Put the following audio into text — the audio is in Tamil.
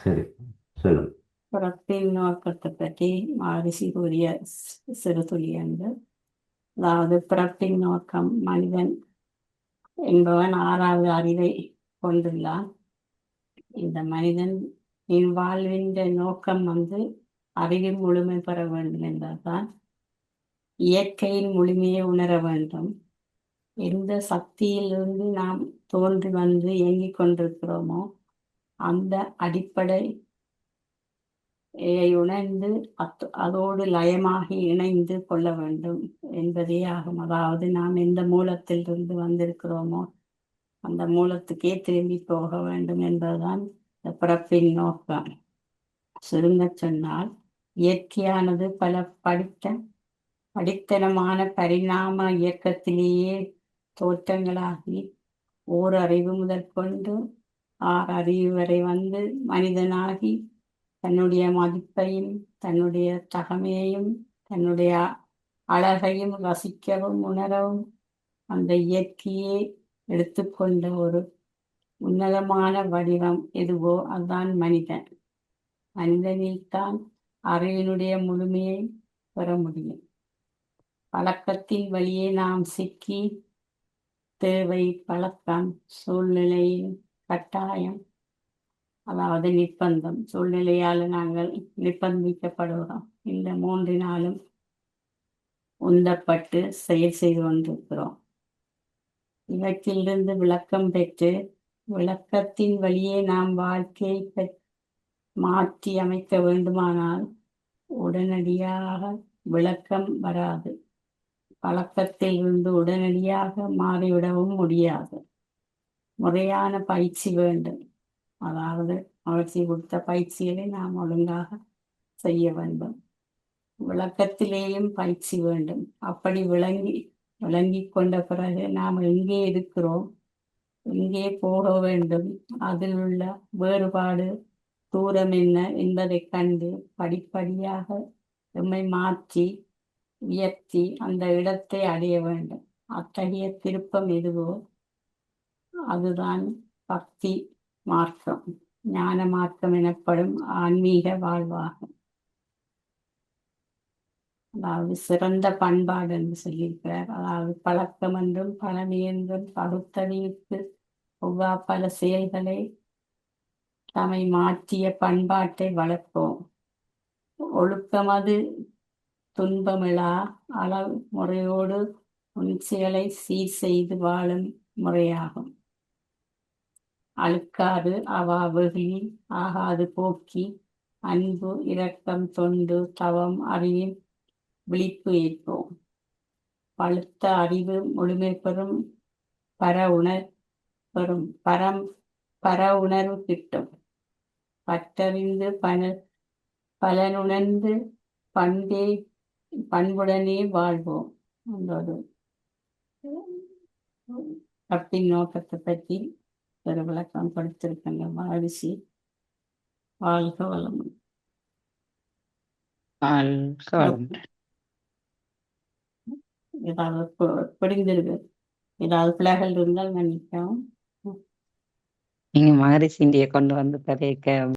சரி, சொல்லுங்க. பிறப்பின் நோக்கத்தை பற்றி மகரிஷி கூறிய சிறு துளி என்று. அதாவது பிறப்பின் நோக்கம், மனிதன் என்பவன் ஆறாவது அறிவை கொண்டுள்ளான். இந்த மனிதன் வாழ்வின் நோக்கம் அறிவின் முழுமை பெற வேண்டும் என்றால்தான் இயற்கையின் முழுமையை உணர வேண்டும். எந்த சக்தியிலிருந்து நாம் தோன்றி இயங்கிக் கொண்டிருக்கிறோமோ அந்த அடிப்படை உணர்ந்து அதோடு லயமாகி இணைந்து கொள்ள வேண்டும் என்பதே ஆகும். அதாவது நாம் எந்த மூலத்திலிருந்து வந்திருக்கிறோமோ அந்த மூலத்துக்கே திரும்பி போக வேண்டும் என்பதுதான் இந்த பிறப்பின் நோக்கம். சுருங்க சொன்னால், இயற்கையானது பல படித்தனமான பரிணாம இயக்கத்திலேயே தோற்றங்களாகி ஓரறிவு முதற்கொண்டு ஆறறிவு வரை மனிதனாகி தன்னுடைய மதிப்பையும் தன்னுடைய தகமையையும் தன்னுடைய அழகையும் ரசிக்கவும் உணரவும் அந்த இயற்கையே எடுத்துக்கொண்ட ஒரு உன்னதமான வடிவம் எதுவோ அதுதான் மனிதன். மனிதனில்தான் அறிவினுடைய முழுமையை பெற முடியும். பழக்கத்தின் வழியே நாம் சிக்கி தேவை, பழக்கம், சூழ்நிலையின் கட்டாயம், அதாவது நிர்பந்தம், சூழ்நிலையால் நாங்கள் நிர்பந்திக்கப்படுகிறோம். இந்த மூன்றினாலும் உந்தப்பட்டு செயல் செய்து கொண்டிருக்கிறோம். இவற்றிலிருந்து விளக்கம் பெற்று விளக்கத்தின் வழியே நாம் வாழ்க்கையை மாற்றி அமைக்க வேண்டுமானால் உடனடியாக விளக்கம் வராது. பழக்கத்தில் இருந்து உடனடியாக மாறிவிடவும் முடியாது. முறையான பயிற்சி வேண்டும். அதாவது மகிழ்ச்சி கொடுத்த பயிற்சிகளை நாம் ஒழுங்காக செய்ய வேண்டும். விளக்கத்திலேயும் பயிற்சி வேண்டும். அப்படி விளங்கி கொண்ட பிறகு நாம் எங்கே இருக்கிறோம், எங்கே போக வேண்டும், அதில் உள்ள வேறுபாடு தூரம் என்ன என்பதை கண்டு படிப்படியாக எம்மை மாற்றி உயர்த்தி அந்த இடத்தை அடைய வேண்டும். அத்தகைய திருப்பம் எதுவோ அதுதான் பக்தி மார்க்கம், ஞான மார்க்கம் எனப்படும் ஆன்மீக வாழ்வாகும். அதாவது சிறந்த பண்பாடு என்று சொல்லியிருக்கிறார். அதாவது பழக்கம் என்றும் பழமை என்றும் பகுத்தறிவுக்கு ஒவ்வா பல செயல்களை தம்மை மாற்றிய பண்பாட்டை வளர்ப்போம். ஒழுக்கமது துன்பமிழா அளவு முறையோடு உணர்ச்சிகளை சீர் செய்து வாழும் முறையாகும். அழுக்காறு அவா வெகுளி ஆகாது போக்கி அன்பு இரக்கம் தொண்டு தவம் அறிவின் விழிப்பு ஏற்போம். பழுத்த அறிவு முழுமை பெறும் பர உணர்வு கிட்டும். பற்றறிந்து பலனுணர்ந்து பண்புடனே வாழ்வோம். என்பது கப்பின் நோக்கத்தை பற்றி ஒரு விளக்கம் கொடுத்திருக்காங்க மகிழ்ச்சி. வாழ்க வளமுடன். ஏதாவது பிடிந்திருக்கு, ஏதாவது பிள்ளைகள் இருந்தால் மன்னிக்கவும். நீங்க மகரிஷிண்டிய கொண்டு வந்து கதைக்க